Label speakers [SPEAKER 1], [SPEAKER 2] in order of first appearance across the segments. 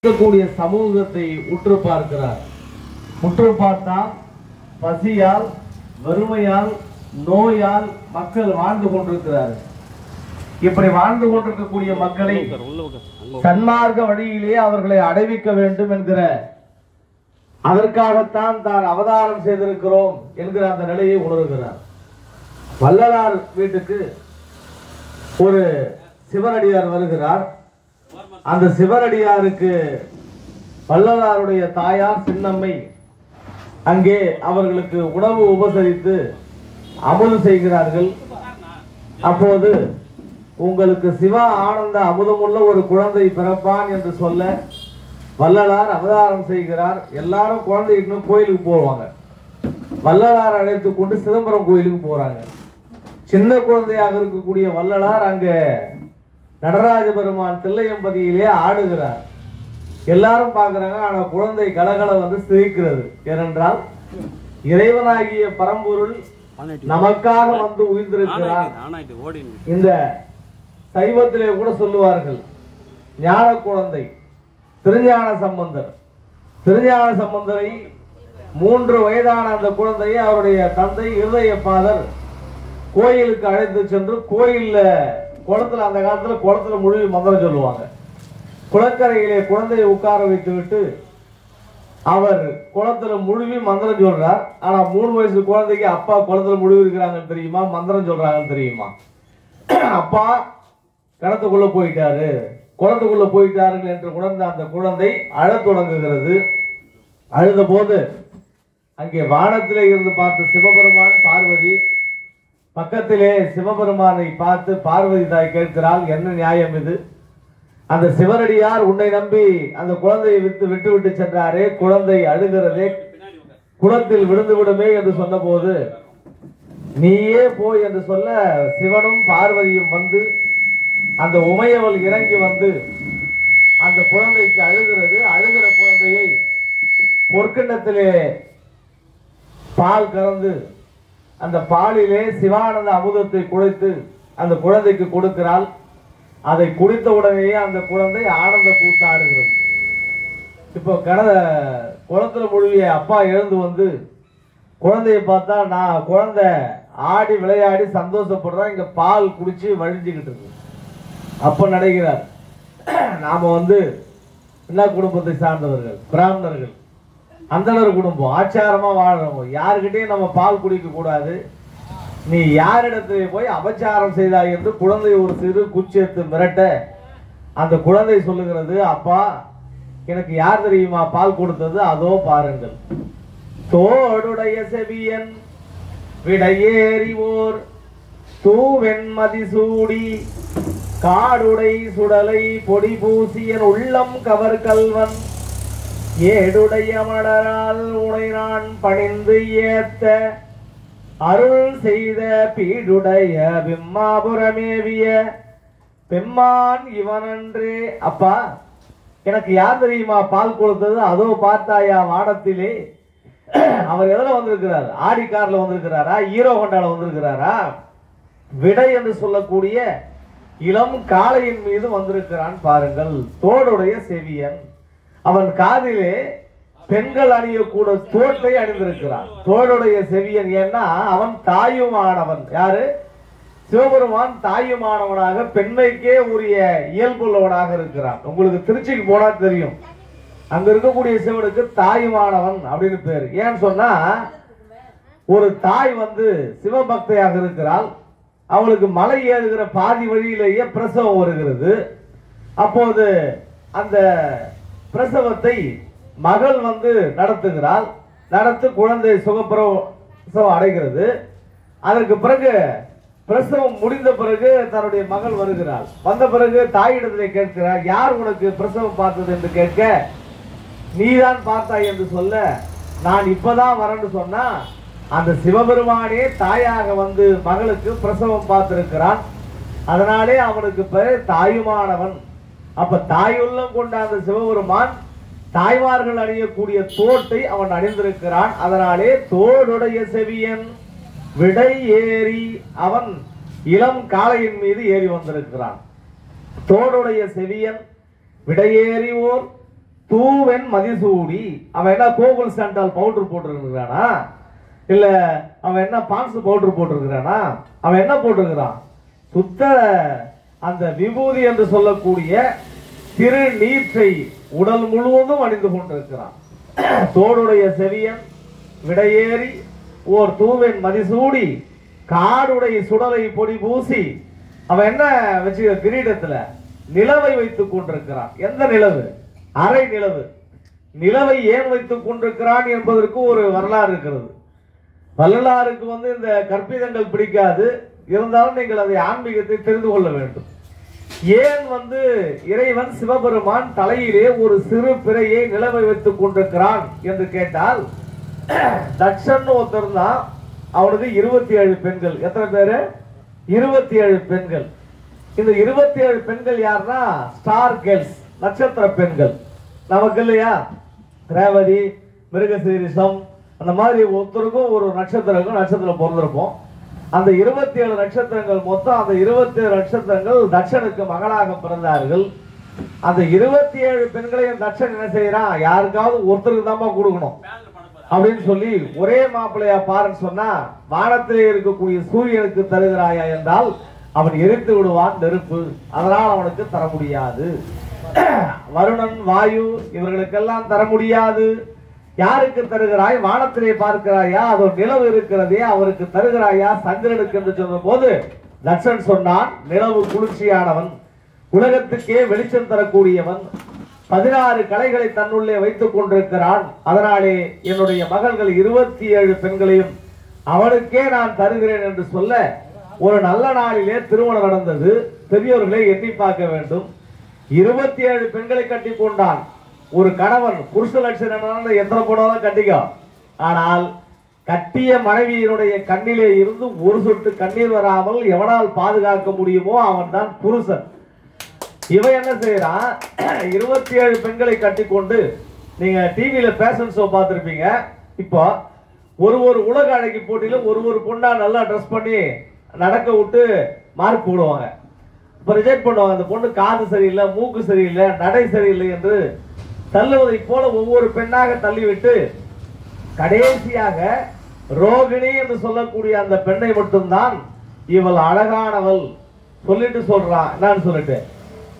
[SPEAKER 1] இருக்கக்கூடிய சமூகத்தை உற்று பார்க்கிறார். உற்று பார்த்தால் பசியால், வறுமையால், நோயால் மக்கள் வாழ்ந்து கொண்டிருக்கிறார்கள். இப்படி வாழ்ந்து கொண்டிருக்கக்கூடிய மக்களை சன்மார்க்க வழியிலே அவர்களை அடைவிக்க வேண்டும் என்கிற அதற்காகத்தான் தான் அவதாரம் செய்திருக்கிறோம் என்கிற அந்த நிலையை உணர்கிறார். வள்ளலார் வீட்டுக்கு ஒரு சிவனடியார் வருகிறார். அந்த சிவனடியாருக்கு வள்ளலாருடைய தாயார் சின்னம்மை அங்கே அவர்களுக்கு உணவு உபசரித்து அமுது செய்கிறார்கள். அப்போது உங்களுக்கு சிவா ஆனந்த அமுதமுள்ள ஒரு குழந்தை பிறப்பான் என்று சொல்ல வள்ளலார் அவதாரம் செய்கிறார். எல்லாரும் குழந்தை இன்னும் கோயிலுக்கு போவாங்க. வள்ளலார் அழைத்து கொண்டு சிதம்பரம் கோயிலுக்கு போறாங்க. சின்ன குழந்தையாக இருக்கக்கூடிய வள்ளலார் அங்கே நடராஜ பெருமான் தில்லையம்பதியிலே ஆடுகிறார். எல்லாரும் பார்க்கிறாங்க. ஆனா குழந்தை கலகல வந்து சிரிக்கிறது. ஏனென்றால் இறைவனாகிய பரம்பொருள் நமக்காக வந்து உயிர்ந்திருக்கிறார். இந்த சைவத்திலே கூட சொல்லுவார்கள், ஞான குழந்தை திருஞான சம்பந்தர். திருஞான சம்பந்தரை 3 வயதான அந்த குழந்தையை அவருடைய தந்தை இருதயப்பாதர் கோயிலுக்கு அழைத்து சென்று கோயில்ல குளத்துல, அந்த காலத்துல குளத்துல முழுவி மந்திரம் சொல்லுவாங்க. குளக்கரையிலே குழந்தையை உட்கார வைத்து விட்டு அவர் குளத்துல முழுவி மந்திரம் சொல்றார். ஆனா 3 வயசு குழந்தைக்கு அப்பா குளத்துல முழுவி இருக்கிறாங்கன்னு தெரியுமா, மந்திரம் சொல்றாங்கன்னு தெரியுமா? அப்பா கிணத்துக்குள்ள போயிட்டாரு, குளத்துக்குள்ள போயிட்டாருங்கள் என்று உணர்ந்த அந்த குழந்தை அழத் தொடங்குகிறது. அழுத போது அங்கே வானத்திலே இருந்து பார்த்த சிவபெருமான், பார்வதி பக்கத்திலே சிவபெருமானை பார்த்து பார்வதி தாய் கேட்கிறாள், என்ன நியாயம் இது? அந்த சிவனடியார் உன்னை நம்பி அந்த குழந்தையை விட்டு விட்டு சென்றாரே, குழந்தை அழுகிறதே, குளத்தில் விழுந்து விடுமே என்று சொன்ன போது நீயே போய் என்று சொல்ல சிவனும் பார்வதியும் வந்து அந்த உமையவள் இறங்கி வந்து அந்த குழந்தைக்கு அழுகிறது. அழுகிற குழந்தையை பொற்கிண்ணத்திலே பால் கறந்து அந்த பாலிலே சிவானந்த அமுதத்தை குழைத்து அந்த குழந்தைக்கு கொடுக்கிறாள். அதை குடித்த உடனேயே அந்த குழந்தை ஆனந்த கூத்தாடுகிறது. இப்போ குளத்துல முழுவிய அப்பா எழுந்து வந்து குழந்தையை பார்த்தா, நான் குழந்தை ஆடி விளையாடி சந்தோஷப்படுறா, இங்க பால் குடிச்சு வழிஞ்சுக்கிட்டு இருக்கு. அப்ப நடைகிறார், நாம என்ன குடும்பத்தை சார்ந்தவர்கள், பிராமணர்கள், அந்தனர் குடும்பம், ஆச்சாரமா வாழ்றவங்க, யாருக்கிட்டையும் நம்ம பால் குடிக்க கூடாது. நீ யாரிடத்திலே போய் அபச்சாரம் செய்தாய் என்று குழந்தை ஒரு சிறு குச்சேத்து மிரட்ட அந்த குழந்தை சொல்லுகிறது, அப்பா எனக்கு யார் தெரியுமா பால் கொடுத்தது? அதோ பாருங்கள், தோடுடைய செவியன் விடையேறிவோர் தூவெண்மதி சூடி காடுடை சுடலை பொடி பூசியன் உள்ளம் கவர் கல்வன் ஏடுடைய மலரால் உனை நான் பணிந்து ஏத்த அருள் செய்த பீடுடைய பிம்மாபுரமேவிய பெம்மான் இவனன்றே. அப்பா எனக்கு யார் தெரியுமா பால் கொடுத்தது? அதோ பார்த்தாயா வானத்திலே? அவர் எதுல வந்திருக்கிறார்? ஆடி கார்ல வந்திருக்கிறாரா, ஹீரோ ஹோண்டால வந்திருக்கிறாரா? விடை என்று சொல்லக்கூடிய இளம் காளையின் மீது வந்திருக்கிறான் பாருங்கள். தோடுடைய செவியன், அவன் காதிலே பெண்கள் அணியக்கூட தோட்டை அணிந்திருக்கிறான். தோளுடைய செவியன், ஏன்னா அவன் தாயுமானவன். யாரு? சிவபெருமான் தாயுமானவனாக பெண்மைக்கே உரிய இயல்புள்ளவனாக இருக்கிறான். உங்களுக்கு திருச்சிக்கு போனா தெரியும், அங்க இருக்கக்கூடிய சிவனுக்கு தாயுமானவன் அப்படின்னு பேரு. ஏன்னு சொன்னா, ஒரு தாய் சிவபக்தையாக இருக்கிறாள். அவளுக்கு மலை ஏறுகிற பாதி வழியிலேயே பிரசவம் வருகிறது. அப்போது அந்த பிரசவத்தை மகள் நடத்துகிறாள். நடத்து குழந்தை சுகப்பிரசவம் அடைகிறது. அதற்கு பிறகு பிரசவம் முடிந்த பிறகு தன்னுடைய மகள் வருகிறாள். வந்த பிறகு தாயிடத்திலே கேட்கிறார், யார் உனக்கு பிரசவம் பார்த்தது என்று கேட்க, நீதான் பார்த்தாய் என்று சொல்ல, நான் இப்பதான் வரேன்னு சொன்னா அந்த சிவபெருமானே தாயாக மகளுக்கு பிரசவம் பார்த்திருக்கிறான். அதனாலே அவனுக்கு பெயர் தாயுமானவன். அப்ப தாயுள்ளம் கொண்ட அந்த சிவபெருமான் தாய்மார்கள் அணியக்கூடிய தோட்டை அவன் அணிந்திருக்கிறான். அதனாலே தோடுடைய செவியன் விடை ஏறி அவன் இளம் காளையின் மீது ஏறி வந்திருக்கிறான். தோடுடைய செவியன் விடையேறிவோர் தூவென் மதிசூடி. அவன் என்ன கோகுல் சாண்டால் பவுடர் போட்டிருக்கிறானா, இல்ல அவன் என்ன பான்ஸ் பவுடர் போட்டிருக்கிறானா, அவன் என்ன போட்டிருக்கிறான்? சுத்த அந்த விபூதி என்று சொல்லக்கூடிய திரு நீற்றை உடல் முழுவதும் அணிந்து கொண்டிருக்கிறான். தோடுடைய செவியன் விடையேறி ஓர் தூவென் மதிசூடி காடுடைய சுடலை பொடி பூசி. அவன் என்ன வச்சு கிரீடத்துல நிலவை வைத்துக் கொண்டிருக்கிறான். எந்த நிலவு? அரை நிலவு. நிலவை ஏன் வைத்துக் கொண்டிருக்கிறான் என்பதற்கு ஒரு வரலாறு இருக்கிறது. வள்ளலாருக்கு இந்த கற்பிதங்கள் பிடிக்காது, இருந்தாலும் நீங்கள் அதை ஆன்மீகத்தை தெரிந்து கொள்ள வேண்டும். ஏன் இறைவன் சிவபெருமான் தலையிலே ஒரு சிறு பிறையை நிலவை வைத்துக் கொண்டிருக்கிறான் என்று கேட்டால், தட்சன் ஒருத்தர் தான், அவனுக்கு 27 பெண்கள். எத்தனை பேரு? 27 பெண்கள். இந்த 27 பெண்கள் யாருன்னா ஸ்டார் கேர்ள்ஸ், நட்சத்திர பெண்கள். நமக்கு இல்லையா ரேவதி, மிருகசீரிஷம், அந்த மாதிரி ஒருத்தருக்கும் ஒரு நட்சத்திரம் பிறந்திருப்போம். அந்த 27 நட்சத்திரங்கள் மொத்தம், அந்த 27 நட்சத்திரங்கள் தட்சனுக்கு மகளாக பிறந்தார்கள். அந்த 27 பெண்களையும் தட்சன் என்ன செய்யறான்? யாருக்காவது ஒருத்தருக்கு தான் கொடுக்கணும் அப்படின்னு சொல்லி ஒரே மாப்பிள்ளையா பாருன்னு சொன்னா, வானத்திலே இருக்கக்கூடிய சூரியனுக்கு தருகிறாயா என்றால் அவன் எரித்து விடுவான் நெருப்பு, அதனால் அவனுக்கு தர முடியாது. வருணன், வாயு இவர்களுக்கெல்லாம் தர முடியாது. யாருக்கு தருகிறாய்? வானத்திலே பார்க்கிறாயா, அது ஒரு நிலவு இருக்கிறதே, அவருக்கு தருகிறாயா சந்திரனுக்கு என்று சொன்ன போது தட்சன் சொன்னான், நிலவு குளிர்ச்சியானவன், உலகத்துக்கே வெளிச்சம் தரக்கூடியவன், 16 கலைகளை தன்னுள்ளே வைத்துக் கொண்டிருக்கிறான். அதனாலே என்னுடைய மகள்கள் 27 பெண்களையும் அவனுக்கே நான் தருகிறேன் என்று சொல்ல, ஒரு நல்ல நாளிலே திருமணம் நடந்தது. பெரியோர்களை எண்ணி பார்க்க வேண்டும். 27 பெண்களை கட்டி கொண்டான். ஒரு கணவன் புருஷ லட்சணம் எத்தனை போனாலும் கட்டிக்கோ, ஆனால் கட்டிய மனைவியினுடைய கண்ணிலே இருந்து ஒரு சொட்டு கண்ணீர் வராமல் எவனால் பாதுகாக்க முடியுமோ அவன் தான் புருஷன். இவன் என்ன செய்யறான்? 27 பெண்களை கட்டி கொண்டு, நீங்க டிவியில பேஷன் ஷோ பார்த்திருப்பீங்க. இப்போ ஒரு உலக அழகி போட்டியில ஒரு பொண்ணா நல்லா ட்ரெஸ் பண்ணி நடக்க விட்டு மார்க் போடுவாங்க. இப்ப ரிஜெக்ட் பண்ணுவாங்க. அந்த பொண்ணு காது சரியில்லை, மூக்கு சரியில்லை, நடை சரியில்லை என்று தள்ளுவதை போல ஒவ்வொரு பெண்ணாக தள்ளிவிட்டு கடைசியாக ரோகிணி என்று சொல்லக்கூடிய அந்த பெண்ணை மட்டும்தான் இவள் அழகானவள் சொல்லிட்டு சொல்றான். என்னன்னு சொல்லிட்டு,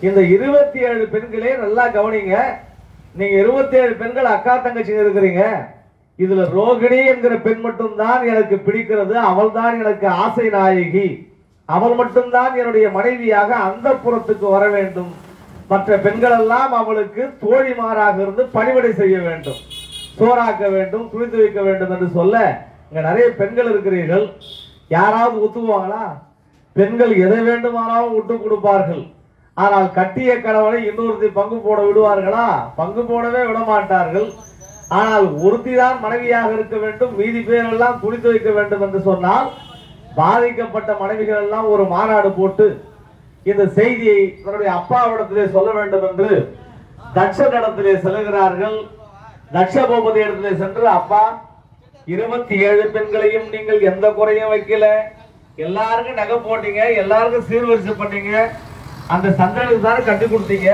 [SPEAKER 1] இந்த 27 பெண்களே நல்லா கவனிங்க. நீங்க 27 பெண்கள் அக்கா தங்கச்சிங்க இருக்கிறீங்க. இதுல ரோகிணி என்கிற பெண் மட்டும்தான் எனக்கு பிடிக்கிறது. அவள் தான் எனக்கு ஆசை நாயகி. அவள் மட்டும்தான் என்னுடைய மனைவியாக அந்த புறத்துக்கு வர வேண்டும். மற்ற பெண்கள் எல்லாம் அவளுக்கு தோழிமாராக இருந்து பணிவிடை செய்ய வேண்டும், சோறாக்க வேண்டும், துணித்து வைக்க வேண்டும் என்று சொல்ல, இங்க நிறைய பெண்கள் இருக்கிறீர்கள். யாராவது ஒத்துக்குவாங்களா? பெண்கள் எதை வேண்டுமானாலும் விட்டு கொடுப்பார்கள். ஆனால் கட்டிய கணவனை இன்னொருத்தி பங்கு போட விடுவார்களா? பங்கு போடவே விட மாட்டார்கள். ஆனால் ஒருத்தி தான் மனைவியாக இருக்க வேண்டும், மீதி பேரெல்லாம் துணித்து வைக்க வேண்டும் என்று சொன்னால், பாதிக்கப்பட்ட மனைவிகள் எல்லாம் ஒரு மாநாடு போட்டு இந்த செய்தியை தன்னுடைய அப்பாவிடத்திலே சொல்ல வேண்டும் என்று தட்சனிடத்திலே செல்கிறார்கள். தட்சபூபதி இடத்திலே சென்று, அப்பா 27 பெண்களையும் நீங்கள் எந்த குறையும் வைக்கல, எல்லாருக்கும் நகை போட்டீங்க, எல்லாருக்கும் சீர்வரிசை பண்ணீங்க, அந்த சந்திரனுக்கு தானே கட்டி கொடுத்தீங்க.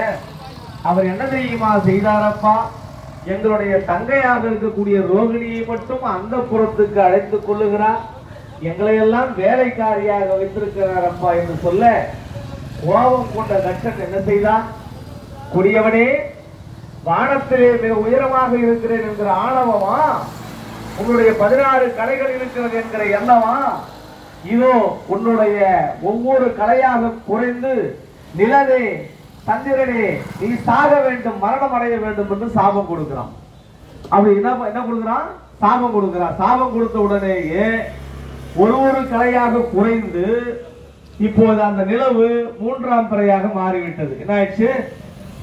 [SPEAKER 1] அவர் என்ன தெரியுமா செய்தாரப்பா? எங்களுடைய தங்கையாக இருக்கக்கூடிய ரோகிணியை மட்டும் அந்த புறத்துக்கு அழைத்துக் கொள்ளுகிறார், எங்களை எல்லாம் வேலைக்காரியாக வைத்திருக்கிறார் அப்பா என்று சொல்ல, கோபம் கொண்ட தட்சன் என்ன செய்தான்? கொடியவனே, வானத்திலே மிக உயரமாக இருக்கிறேன் என்கிற ஆணவமா, உன்னுடைய 16 கலைகள் இருக்கிறது என்கிற எண்ணமா, இதோ உன்னுடைய ஒவ்வொரு கலையாக குறைந்து நிலவே, சந்திரனே, நீ சாக வேண்டும், மரணம் அடைய வேண்டும் என்று சாபம் கொடுக்கிறான். அப்படி என்ன கொடுக்கிறான்? சாபம் கொடுக்கிறான். சாபம் கொடுத்த உடனேயே ஒரு கலையாக குறைந்து இப்போது அந்த நிலவு 3ஆம் பிறையாக மாறிவிட்டது. என்ன ஆயிடுச்சு?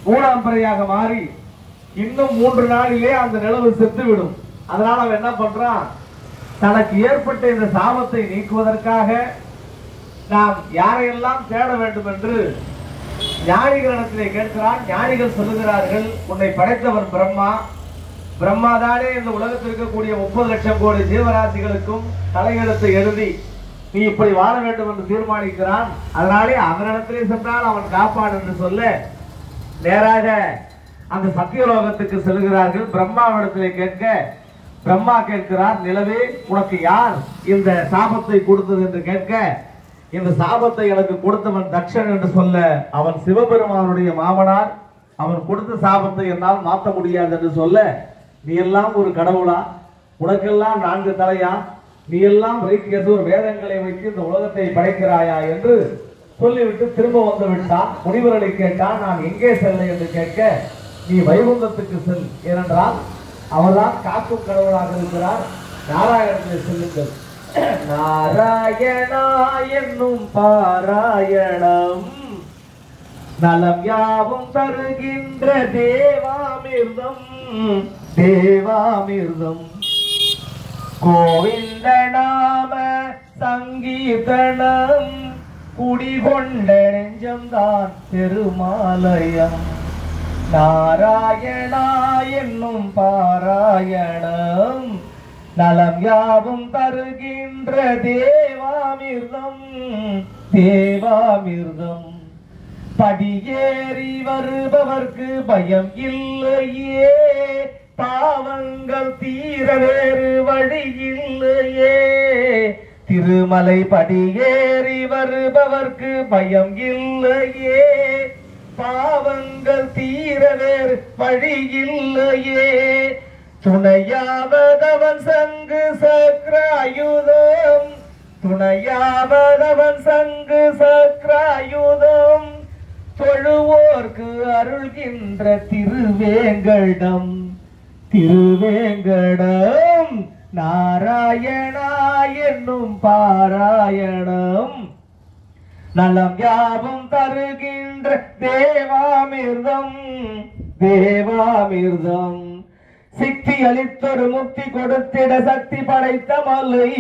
[SPEAKER 1] 3ஆம் பிறையாக மாறி இன்னும் 3 நாளிலே அந்த நிலவு செத்துவிடும். அதனால அவன் என்ன பண்றான்? தனக்கு ஏற்பட்ட இந்த சாபத்தை நீக்குவதற்காக நாம் யாரையெல்லாம் தேட வேண்டும் என்று ஞானிகளிடத்திலே கேட்கிறான். ஞானிகள் சொல்லுகிறார்கள், உன்னை படைத்தவன் பிரம்மா. பிரம்மாதானே இந்த உலகத்தில் இருக்கக்கூடிய 30 லட்சம் கோடி ஜீவராசிகளுக்கும் தலையெழுத்தை எழுதி நீ இப்படி வாழ வேண்டும் என்று தீர்மானிக்கிறான். அதனாலே அவனிடத்திலே சென்றால் அவன் காப்பான் என்று சொல்ல, நேராக அந்த சத்தியலோகத்துக்கு செல்கிறார்கள். பிரம்மாவிடத்திலே கேட்க பிரம்மா கேட்கிறார், நிலவே உனக்கு யார் இந்த சாபத்தை கொடுத்தது என்று கேட்க, இந்த சாபத்தை எனக்கு கொடுத்தவன் தக்ஷன் என்று சொல்ல, அவன் சிவபெருமானுடைய மாமனார், அவன் கொடுத்த சாபத்தை என்னால் மாற்ற முடியாது என்று சொல்ல, நீ எல்லாம் ஒரு கடவுளா, உனக்கெல்லாம் 4 தலையா, நீ எல்லாம் வைத்தியசூர் வேதங்களை வைத்து இந்த உலகத்தை படைக்கிறாயா என்று சொல்லிவிட்டு திரும்ப வந்து விட்டான். முனிவர்களை கேட்டான், நான் எங்கே செல்ல என்று கேட்க, நீ வைகுந்தத்துக்கு செல், ஏனென்றால் அவர்தான் காக்கும் கடவுளாக இருக்கிறார், நாராயணத்தை செல்லுங்கள். நாராயணா என்னும் பாராயணம் நலம் யாவும் தருகின்ற தேவாமிர்தம், தேவாமிர்தம் கோவிந்த நாம சங்கீர்த்தனம் குடிகொண்ட நெஞ்சம்தான் பெருமாலயம். நாராயணா என்னும் பாராயணம் நலம் யாவும் தருகின்ற தேவாமிர்தம், தேவாமிர்தம் படியேறி வருபவர்க்கு பயம் இல்லையே, பாவங்கள் தீர வேறு வழி இல்லையே. திருமலை படியேறி வருபவர்க்கு பயம் இல்லையே, பாவங்கள் தீர வேறு வழி இல்லையே. துணையாவதவன் சங்கு சக்ராயுதம், துணையாவதவன் சங்கு சக்ராயுதம் தொழுவோர்க்கு அருள்கின்ற திருவேங்கடம், திருவேங்கடம் நாராயணா என்னும் பாராயணம் நலம் யாவும் தருகின்ற தேவாமிர்தம், தேவாமிர்தம் சித்தி அளித்தொரு முக்தி கொடுத்திட சக்தி படைத்த மலை,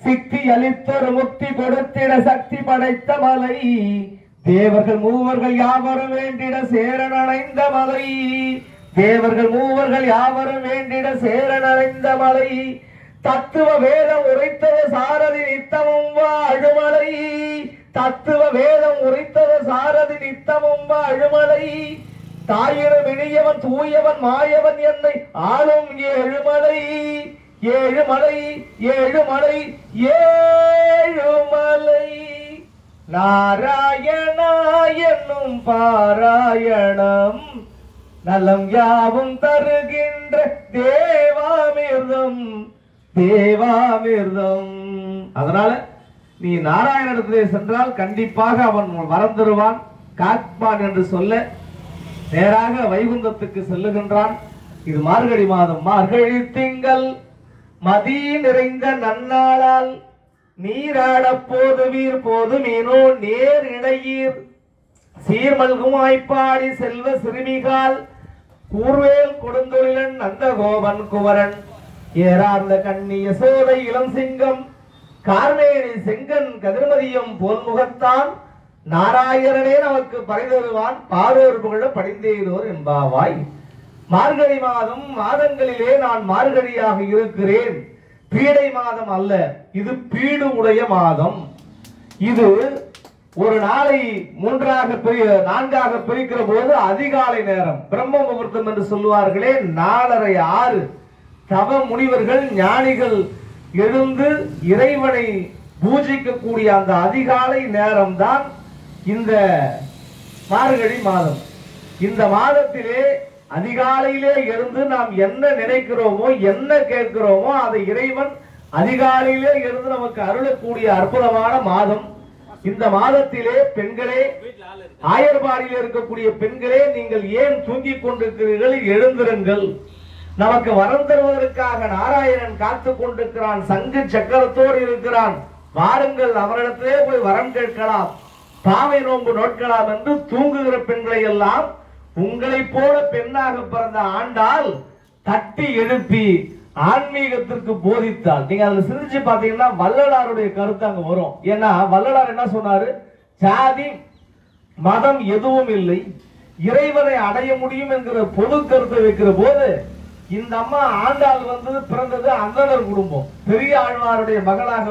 [SPEAKER 1] சித்தி அளித்தொரு முக்தி கொடுத்திட சக்தி படைத்த மலை. தேவர்கள் மூவர்கள் யாவரும் வேண்டிட சேரன் அடைந்த மலை, தேவர்கள் மூவர்கள் யாவரும் வேண்டிட சேரன் அடைந்த மலை. தத்துவ வேதம் உரைத்தது சாரதி நித்தமும் வாழுமலை, தத்துவ வேதம் உரைத்தது சாரதி நித்தமும் வாழுமலை. தாயிரம் இனியவன் தூயவன் மாயவன் என்னை ஆளும் ஏழுமலை, ஏழுமலை ஏழுமலை ஏழுமலை. நாராயணா என்னும் பாராயணம் நலம் யாவும் தருகின்ற தேவாமிர்தம், தேவாமிர்தம். அதனால நீ நாராயணத்திலே சென்றால் கண்டிப்பாக அவன் வரம் தருவான், காப்பான் என்று சொல்ல நேராக வைகுந்தத்துக்கு செல்லுகின்றான். இது மார்கழி மாதம், மார்கழி திங்கள் மதி நிறைந்த நன்னாளால் நீராட போதுவீர் போது மீனோ நேர் இடையீர் சீர்மல்குமாய்ப்பாடி செல்வ சிறுமிகால் கூர்வேல் கொடுந்தொழிலன் நந்தகோபன் குமரன் ஏறார்ந்த கண்ணி யசோதை இளம் சிங்கம் கார்மேனி செங்கன் கதிர்மதியம் போன்முகத்தான் நாராயணனே நமக்கு பரிதருவான் பாரோர் புகழ படிந்தேனோர் என்பாவாய். மார்கழி மாதம் மாதங்களிலே நான் மார்கழியாக இருக்கிறேன், பீடை மாதம் அல்ல, இது பீடு உடைய மாதம். இது ஒரு நாளை 4ஆக பிரிக்கிற போது அதிகாலை நேரம் பிரம்ம முகூர்த்தம் என்று சொல்லுவார்களே, 4:30 தவ முனிவர்கள் ஞானிகள் எழுந்து இறைவனை பூஜிக்கக்கூடிய அந்த அதிகாலை நேரம் தான் இந்த மார்கழி மாதம். இந்த மாதத்திலே அதிகாலையிலே இருந்து நாம் என்ன நினைக்கிறோமோ என்ன கேட்கிறோமோ அதை இறைவன் அதிகாலையிலே இருந்து நமக்கு அருளக்கூடிய அற்புதமான மாதம். இந்த மாதத்திலே பெண்களே, ஆயர்பாடியில் இருக்கக்கூடிய பெண்களே, நீங்கள் ஏன் தூங்கிக் கொண்டிருக்கிறீர்கள்? எழுந்திருங்கள். நமக்கு வரம் தருவதற்காக நாராயணன் காத்து கொண்டிருக்கிறான், சங்கு சக்கரத்தோடு இருக்கிறான். வாருங்கள், அவரிடத்திலே போய் வரம் கேட்கலாம், பாவை நோன்பு நோட்கலாம் என்று தூங்குகிற பெண்களை எல்லாம் உங்களை போல பெண்ணாக பிறந்த ஆண்டாள் தட்டி எழுப்பி ஆன்மீகத்திற்கு போதித்தாள். நீங்க அதுல சிந்திச்சு பாத்தீங்கன்னா வள்ளலாருடைய கருத்து அங்க வரும். ஏன்னா வள்ளலார் என்ன சொன்னாரு? ஜாதி மதம் எதுவும் இல்லை, இறைவனை அடைய முடியும் என்கிற பொது கருத்தை வைக்கிற போது இந்த அம்மா ஆண்டாள் பிறந்தது அந்தனர் குடும்பம், பெரிய ஆழ்வாருடைய மகளாக